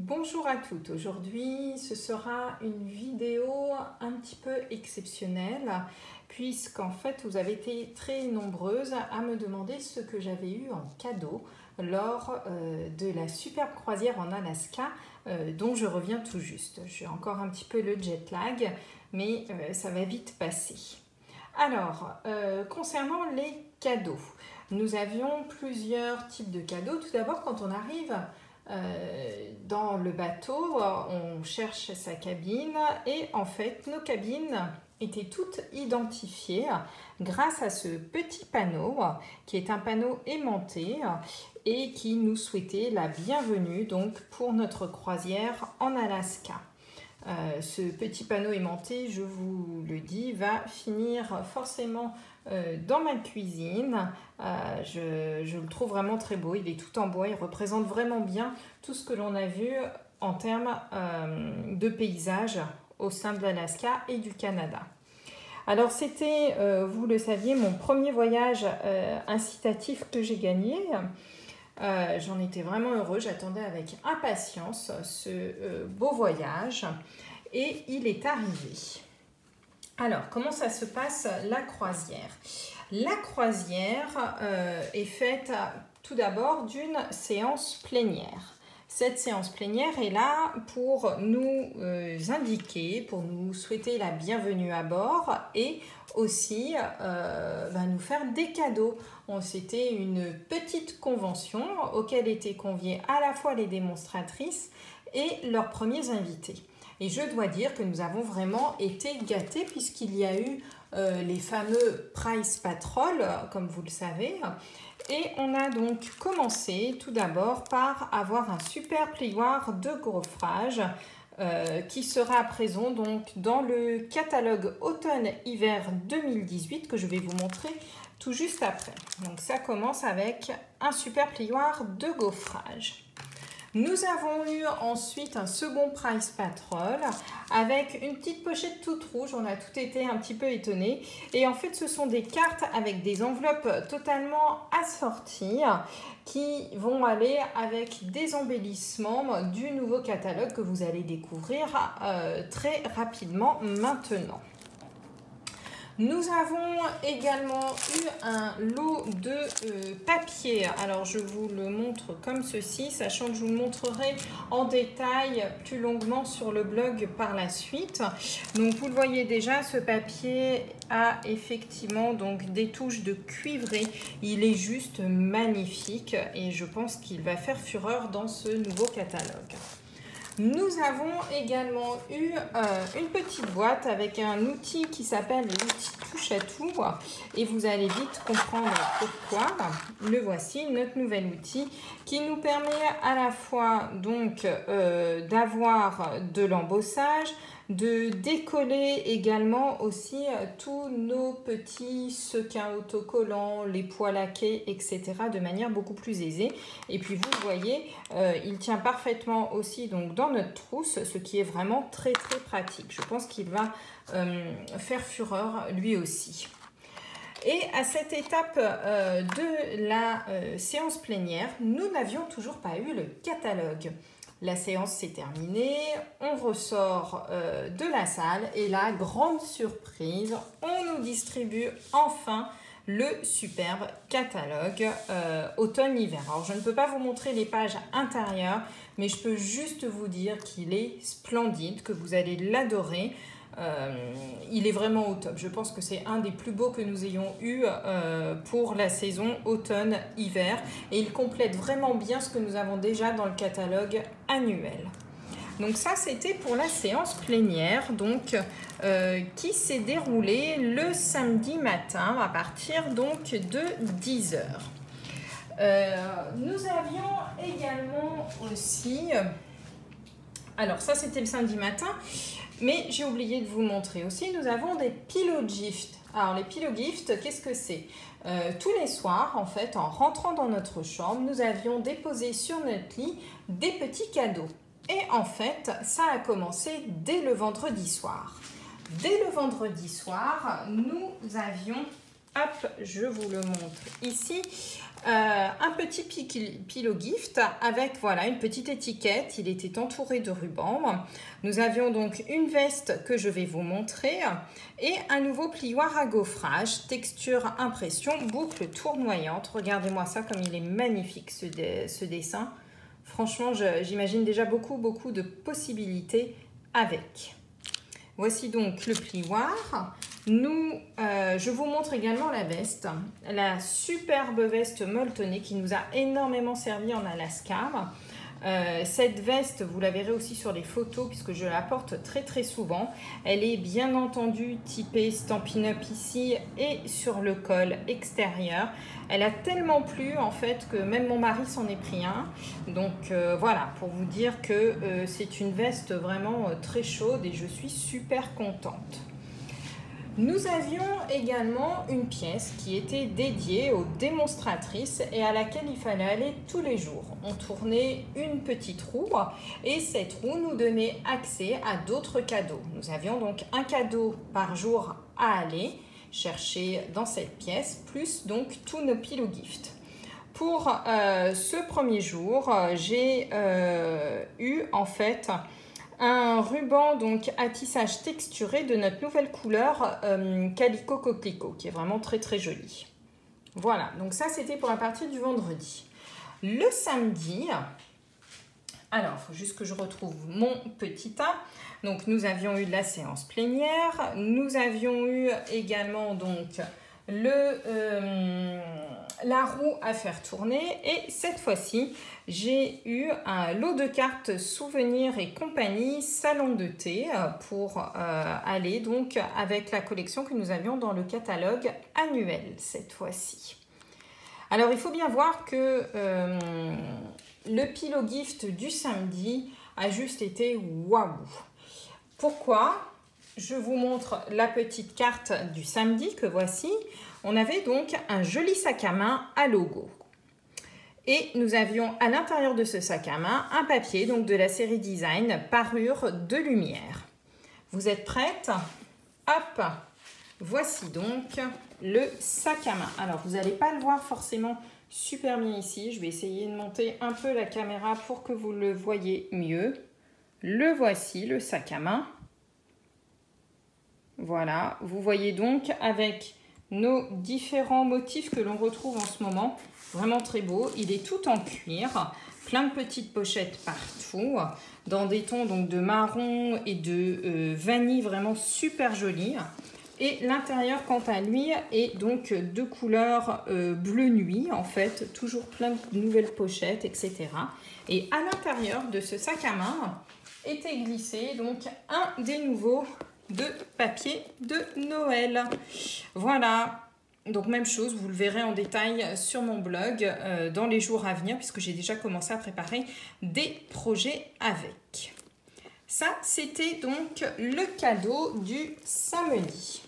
Bonjour à toutes, aujourd'hui ce sera une vidéo un petit peu exceptionnelle puisqu'en fait vous avez été très nombreuses à me demander ce que j'avais eu en cadeau lors de la superbe croisière en Alaska dont je reviens tout juste. J'ai encore un petit peu le jet lag mais ça va vite passer. Alors, concernant les cadeaux, nous avions plusieurs types de cadeaux. Tout d'abord, quand on arrive dans le bateau, on cherche sa cabine et en fait nos cabines étaient toutes identifiées grâce à ce petit panneau qui est un panneau aimanté et qui nous souhaitait la bienvenue donc pour notre croisière en Alaska. Ce petit panneau aimanté, je vous le dis, va finir forcément dans ma cuisine. Je le trouve vraiment très beau, il est tout en bois, il représente vraiment bien tout ce que l'on a vu en termes de paysage au sein de l'Alaska et du Canada. Alors c'était, vous le saviez, mon premier voyage incitatif que j'ai gagné. J'en étais vraiment heureux, j'attendais avec impatience ce beau voyage et il est arrivé. Alors, comment ça se passe la croisière? La croisière est faite tout d'abord d'une séance plénière. Cette séance plénière est là pour nous indiquer, pour nous souhaiter la bienvenue à bord et aussi va nous faire des cadeaux. C'était une petite convention auquel étaient conviées à la fois les démonstratrices et leurs premiers invités. Et je dois dire que nous avons vraiment été gâtés puisqu'il y a eu les fameux Price Patrol, comme vous le savez. Et on a donc commencé tout d'abord par avoir un super plioir de gaufrage qui sera présent donc dans le catalogue automne-hiver 2018 que je vais vous montrer tout juste après. Donc ça commence avec un super plioir de gaufrage. Nous avons eu ensuite un second Price Patrol avec une petite pochette toute rouge. On a tout été un petit peu étonnés. Et en fait, ce sont des cartes avec des enveloppes totalement assorties qui vont aller avec des embellissements du nouveau catalogue que vous allez découvrir très rapidement maintenant. Nous avons également eu un lot de papier. Alors, je vous le montre comme ceci, sachant que je vous le montrerai en détail plus longuement sur le blog par la suite. Donc, vous le voyez déjà, ce papier a effectivement donc des touches de cuivré. Il est juste magnifique et je pense qu'il va faire fureur dans ce nouveau catalogue. Nous avons également eu une petite boîte avec un outil qui s'appelle l'outil touche à tout et vous allez vite comprendre pourquoi. Le voici, notre nouvel outil qui nous permet à la fois donc d'avoir de l'embossage, de décoller également aussi tous nos petits sequins autocollants, les pois laqués, etc. de manière beaucoup plus aisée. Et puis vous voyez, il tient parfaitement aussi donc dans notre trousse, ce qui est vraiment très très pratique. Je pense qu'il va faire fureur lui aussi. Et à cette étape de la séance plénière, nous n'avions toujours pas eu le catalogue. La séance s'est terminée, on ressort de la salle et là, grande surprise, on nous distribue enfin le superbe catalogue automne-hiver. Alors, je ne peux pas vous montrer les pages intérieures, mais je peux juste vous dire qu'il est splendide, que vous allez l'adorer. Il est vraiment au top. Je pense que c'est un des plus beaux que nous ayons eu pour la saison automne-hiver et il complète vraiment bien ce que nous avons déjà dans le catalogue annuel. Donc ça, c'était pour la séance plénière donc, qui s'est déroulée le samedi matin à partir donc de 10 h. Nous avions également aussi... Alors ça, c'était le samedi matin. Mais j'ai oublié de vous montrer aussi, nous avons des pillow gifts. Alors les pillow gifts, qu'est-ce que c'est? Tous les soirs, en fait, en rentrant dans notre chambre, nous avions déposé sur notre lit des petits cadeaux. Et en fait, ça a commencé dès le vendredi soir. Dès le vendredi soir, nous avions hop, je vous le montre ici. Un petit pillow gift avec voilà une petite étiquette. Il était entouré de ruban. Nous avions donc une veste que je vais vous montrer et un nouveau plioir à gaufrage, texture impression, boucle tournoyante. Regardez-moi ça comme il est magnifique ce dessin. Franchement, j'imagine déjà beaucoup de possibilités avec. Voici donc le plioir. Je vous montre également la veste, la superbe veste molletonnée qui nous a énormément servi en Alaska. Cette veste, vous la verrez aussi sur les photos puisque je la porte très souvent. Elle est bien entendu typée Stampin' Up ici et sur le col extérieur. Elle a tellement plu en fait que même mon mari s'en est pris un. Donc voilà, pour vous dire que c'est une veste vraiment très chaude et je suis super contente. Nous avions également une pièce qui était dédiée aux démonstratrices et à laquelle il fallait aller tous les jours. On tournait une petite roue et cette roue nous donnait accès à d'autres cadeaux. Nous avions donc un cadeau par jour à aller chercher dans cette pièce, plus donc tous nos pillow gifts. Pour ce premier jour, j'ai eu en fait un ruban donc à tissage texturé de notre nouvelle couleur Calico Coquelicot qui est vraiment très joli. Voilà, donc ça c'était pour la partie du vendredi. Le samedi, alors il faut juste que je retrouve mon petit tas. Donc nous avions eu la séance plénière, nous avions eu également donc la roue à faire tourner et cette fois-ci j'ai eu un lot de cartes souvenirs et compagnie salon de thé pour aller donc avec la collection que nous avions dans le catalogue annuel cette fois-ci. Alors il faut bien voir que le pillow gift du samedi a juste été waouh. Pourquoi ? Je vous montre la petite carte du samedi que voici. On avait donc un joli sac à main à logo. Et nous avions à l'intérieur de ce sac à main un papier donc de la série Design Parure de lumière. Vous êtes prêtes? Hop! Voici donc le sac à main. Alors vous n'allez pas le voir forcément super bien ici. Je vais essayer de monter un peu la caméra pour que vous le voyez mieux. Le voici, le sac à main. Voilà, vous voyez donc avec nos différents motifs que l'on retrouve en ce moment. Vraiment très beau. Il est tout en cuir, plein de petites pochettes partout, dans des tons donc de marron et de vanille vraiment super jolis. Et l'intérieur, quant à lui, est donc de couleur bleu nuit, en fait, toujours plein de nouvelles pochettes, etc. Et à l'intérieur de ce sac à main était glissé donc un des nouveaux de papier de Noël. Voilà, donc même chose, vous le verrez en détail sur mon blog dans les jours à venir puisque j'ai déjà commencé à préparer des projets avec. Ça, c'était donc le cadeau du samedi.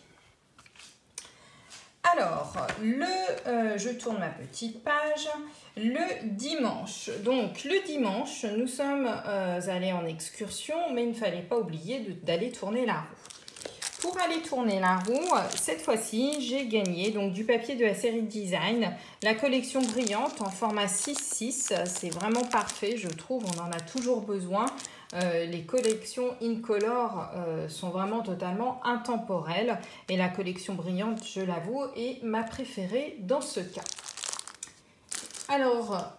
Alors, je tourne ma petite page. Le dimanche. Donc, le dimanche, nous sommes allés en excursion, mais il ne fallait pas oublier d'aller tourner la roue. Pour aller tourner la roue, cette fois-ci, j'ai gagné donc du papier de la série Design, la collection brillante en format 6/6. C'est vraiment parfait, je trouve, on en a toujours besoin. Les collections Incolor sont vraiment totalement intemporelles et la collection brillante, je l'avoue, est ma préférée dans ce cas. Alors,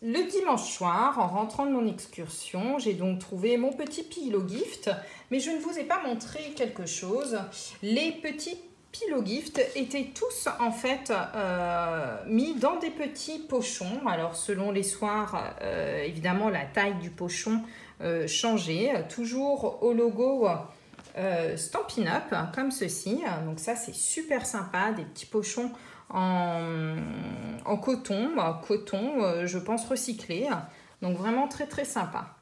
le dimanche soir, en rentrant de mon excursion, j'ai donc trouvé mon petit pillow gift, mais je ne vous ai pas montré quelque chose. Les petits pillow gift étaient tous en fait mis dans des petits pochons. Alors selon les soirs, évidemment la taille du pochon changeait, toujours au logo Stampin' Up comme ceci. Donc ça c'est super sympa, des petits pochons en coton, je pense recyclé, donc vraiment très sympa.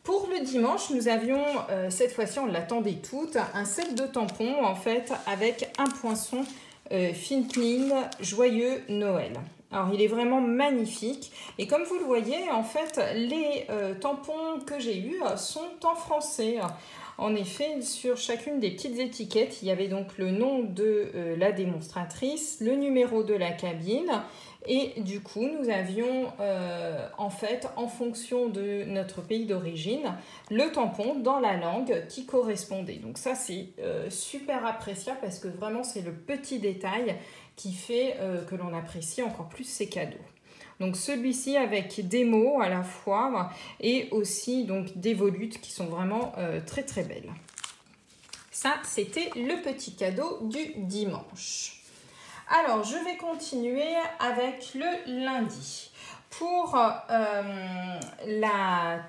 Pour le dimanche, nous avions, cette fois-ci on l'attendait toutes, un set de tampons en fait avec un poinçon Finknin Joyeux Noël. Alors il est vraiment magnifique et comme vous le voyez en fait les tampons que j'ai eus sont en français. En effet, sur chacune des petites étiquettes, il y avait donc le nom de la démonstratrice, le numéro de la cabine. Et du coup, nous avions en fait, en fonction de notre pays d'origine, le tampon dans la langue qui correspondait. Donc ça, c'est super appréciable parce que vraiment, c'est le petit détail qui fait que l'on apprécie encore plus ces cadeaux. Donc celui-ci avec des mots à la fois et aussi donc des volutes qui sont vraiment très très belles. Ça, c'était le petit cadeau du dimanche. Alors, je vais continuer avec le lundi. Pour la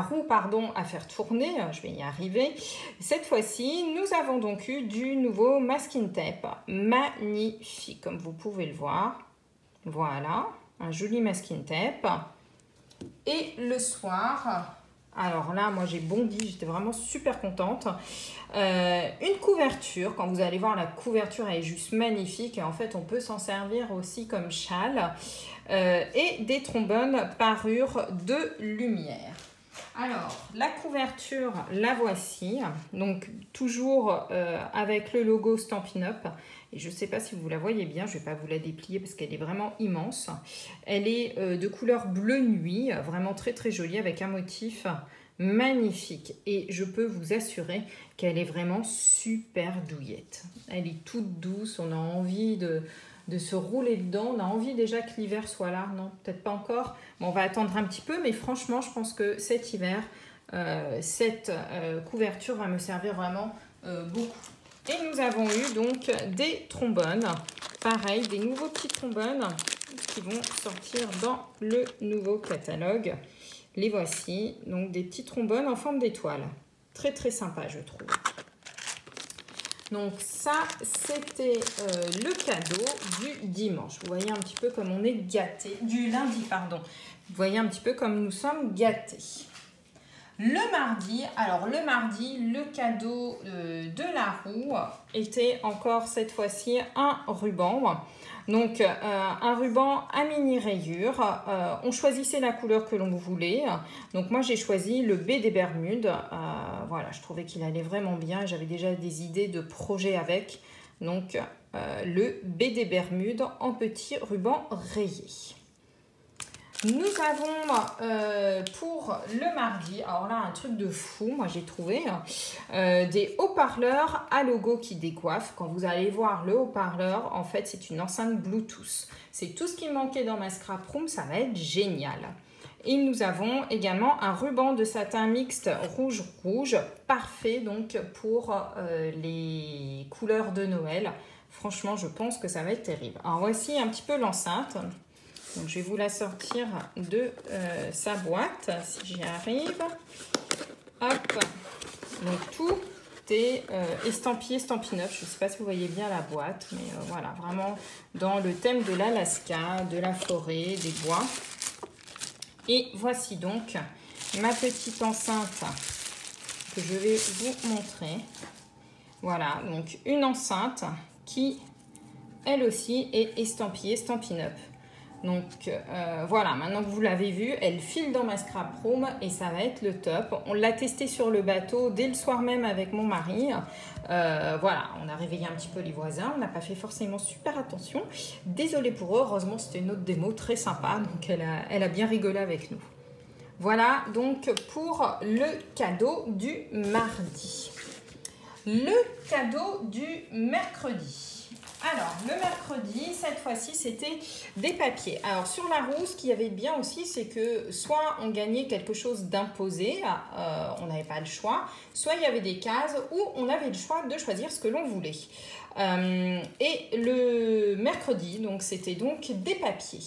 roue à faire tourner, je vais y arriver. Cette fois-ci, nous avons donc eu du nouveau masking tape. Magnifique, comme vous pouvez le voir. Voilà, un joli masking tape. Et le soir... Alors là, moi j'ai bondi, j'étais vraiment super contente. Une couverture, quand vous allez voir la couverture, elle est juste magnifique. Et en fait, on peut s'en servir aussi comme châle. Et des trombones parure de lumière. Alors, la couverture, la voici. Donc, toujours avec le logo Stampin' Up. Et je ne sais pas si vous la voyez bien, je ne vais pas vous la déplier parce qu'elle est vraiment immense. Elle est de couleur bleu nuit, vraiment très très jolie avec un motif magnifique. Et je peux vous assurer qu'elle est vraiment super douillette. Elle est toute douce, on a envie de se rouler dedans. On a envie déjà que l'hiver soit là. Non, peut-être pas encore. Bon, on va attendre un petit peu, mais franchement, je pense que cet hiver, cette couverture va me servir vraiment beaucoup. Et nous avons eu donc des trombones. Pareil, des nouveaux petits trombones qui vont sortir dans le nouveau catalogue. Les voici, donc des petits trombones en forme d'étoile. Très très sympa, je trouve. Donc ça, c'était le cadeau du dimanche. Vous voyez un petit peu comme on est gâtés. Du lundi, pardon. Vous voyez un petit peu comme nous sommes gâtés. Le mardi, le cadeau de la roue était encore cette fois-ci un ruban. Donc un ruban à mini rayures. On choisissait la couleur que l'on voulait. Donc moi j'ai choisi le B des Bermudes. Voilà, je trouvais qu'il allait vraiment bien. J'avais déjà des idées de projet avec. Donc le B des Bermudes en petit ruban rayé. Nous avons pour le mardi, alors là un truc de fou, moi j'ai trouvé, des haut-parleurs à logo qui décoiffent. Quand vous allez voir le haut-parleur, en fait c'est une enceinte Bluetooth. C'est tout ce qui manquait dans ma scrap room, ça va être génial. Et nous avons également un ruban de satin mixte rouge-rouge, parfait donc pour les couleurs de Noël. Franchement, je pense que ça va être terrible. Alors voici un petit peu l'enceinte. Donc, je vais vous la sortir de sa boîte, si j'y arrive. Hop. Donc, tout est estampillé Stampin' Up. Je ne sais pas si vous voyez bien la boîte, mais voilà, vraiment dans le thème de l'Alaska, de la forêt, des bois. Et voici donc ma petite enceinte que je vais vous montrer. Voilà, donc une enceinte qui, elle aussi, est estampillée Stampin' Up. Donc voilà, maintenant que vous l'avez vu, elle file dans ma scrap room et ça va être le top. On l'a testé sur le bateau dès le soir même avec mon mari. Voilà, on a réveillé un petit peu les voisins. On n'a pas fait forcément super attention. Désolée pour eux, heureusement c'était une autre démo très sympa. Donc elle a bien rigolé avec nous. Voilà donc pour le cadeau du mardi. Le cadeau du mercredi. Alors, le mercredi, cette fois-ci, c'était des papiers. Alors, sur la roue, ce qu'il y avait de bien aussi, c'est que soit on gagnait quelque chose d'imposé, on n'avait pas le choix, soit il y avait des cases où on avait le choix de choisir ce que l'on voulait. Et le mercredi, donc c'était donc des papiers.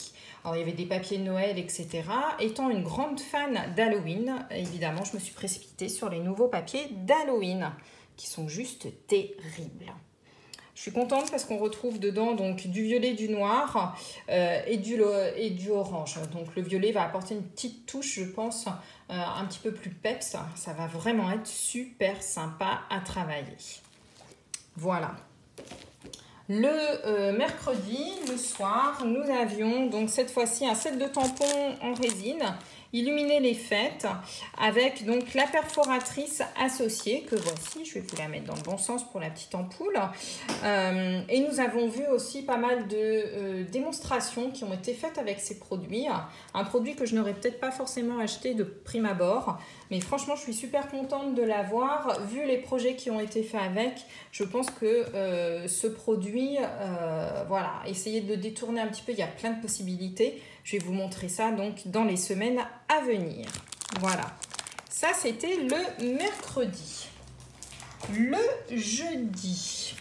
Alors, il y avait des papiers de Noël, etc. Étant une grande fan d'Halloween, évidemment, je me suis précipitée sur les nouveaux papiers d'Halloween, qui sont juste terribles. Je suis contente parce qu'on retrouve dedans donc du violet, du noir et du orange. Donc le violet va apporter une petite touche, je pense, un petit peu plus peps. Ça va vraiment être super sympa à travailler. Voilà. Le mercredi, le soir, nous avions donc cette fois-ci un set de tampons en résine illuminer les fêtes avec donc la perforatrice associée que voici. Je vais vous la mettre dans le bon sens pour la petite ampoule. Et nous avons vu aussi pas mal de démonstrations qui ont été faites avec ces produits. Un produit que je n'aurais peut-être pas forcément acheté de prime abord, mais franchement je suis super contente de l'avoir. Vu les projets qui ont été faits avec, je pense que ce produit, voilà, essayez de le détourner un petit peu, il y a plein de possibilités. Je vais vous montrer ça donc dans les semaines à venir. Voilà, ça c'était le mercredi. Le jeudi.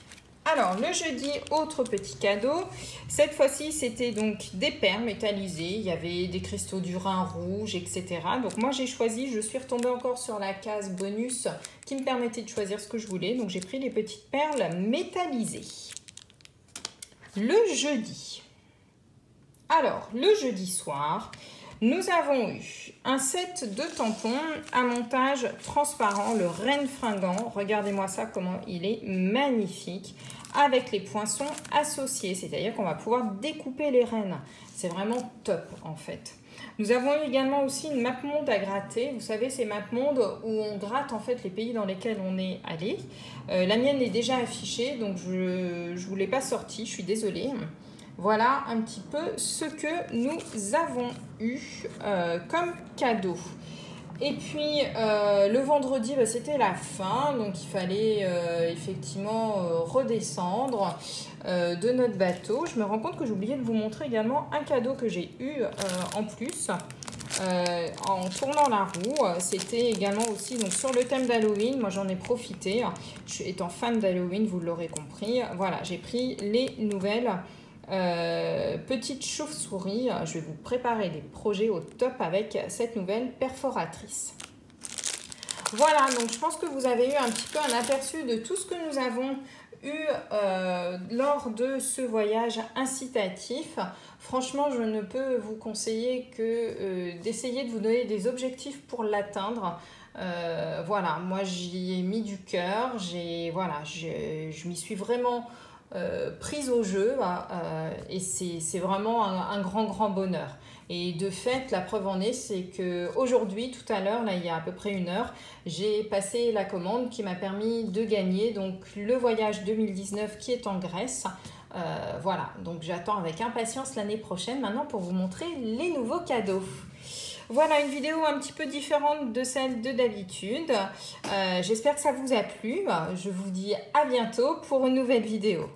Alors, le jeudi, autre petit cadeau. Cette fois-ci, c'était donc des perles métallisées. Il y avait des cristaux du Rhin rouge, etc. Donc, moi, j'ai choisi, je suis retombée encore sur la case bonus qui me permettait de choisir ce que je voulais. Donc, j'ai pris les petites perles métallisées. Le jeudi. Alors, le jeudi soir, nous avons eu un set de tampons à montage transparent, le Reine Fringant. Regardez-moi ça, comment il est magnifique, avec les poinçons associés. C'est-à-dire qu'on va pouvoir découper les rennes. C'est vraiment top, en fait. Nous avons eu également aussi une map monde à gratter. Vous savez, ces map monde où on gratte en fait les pays dans lesquels on est allé. La mienne est déjà affichée, donc je ne vous l'ai pas sortie, je suis désolée. Voilà un petit peu ce que nous avons eu comme cadeau. Et puis le vendredi, bah, c'était la fin, donc il fallait effectivement redescendre de notre bateau. Je me rends compte que j'ai oublié de vous montrer également un cadeau que j'ai eu en plus. En tournant la roue, c'était également aussi donc, sur le thème d'Halloween. Moi j'en ai profité, étant fan d'Halloween, vous l'aurez compris. Voilà, j'ai pris les nouvelles petite chauve-souris. Je vais vous préparer des projets au top avec cette nouvelle perforatrice. Voilà, donc je pense que vous avez eu un petit peu un aperçu de tout ce que nous avons eu lors de ce voyage incitatif. Franchement, je ne peux vous conseiller que d'essayer de vous donner des objectifs pour l'atteindre. Voilà, moi j'y ai mis du cœur, voilà, je m'y suis vraiment prise au jeu et c'est vraiment un grand bonheur. Et de fait, la preuve en est, c'est qu'aujourd'hui, tout à l'heure, là il y a à peu près 1 heure, j'ai passé la commande qui m'a permis de gagner donc le voyage 2019 qui est en Grèce. Voilà, donc j'attends avec impatience l'année prochaine maintenant pour vous montrer les nouveaux cadeaux. Voilà une vidéo un petit peu différente de celle de d'habitude. J'espère que ça vous a plu. Je vous dis à bientôt pour une nouvelle vidéo.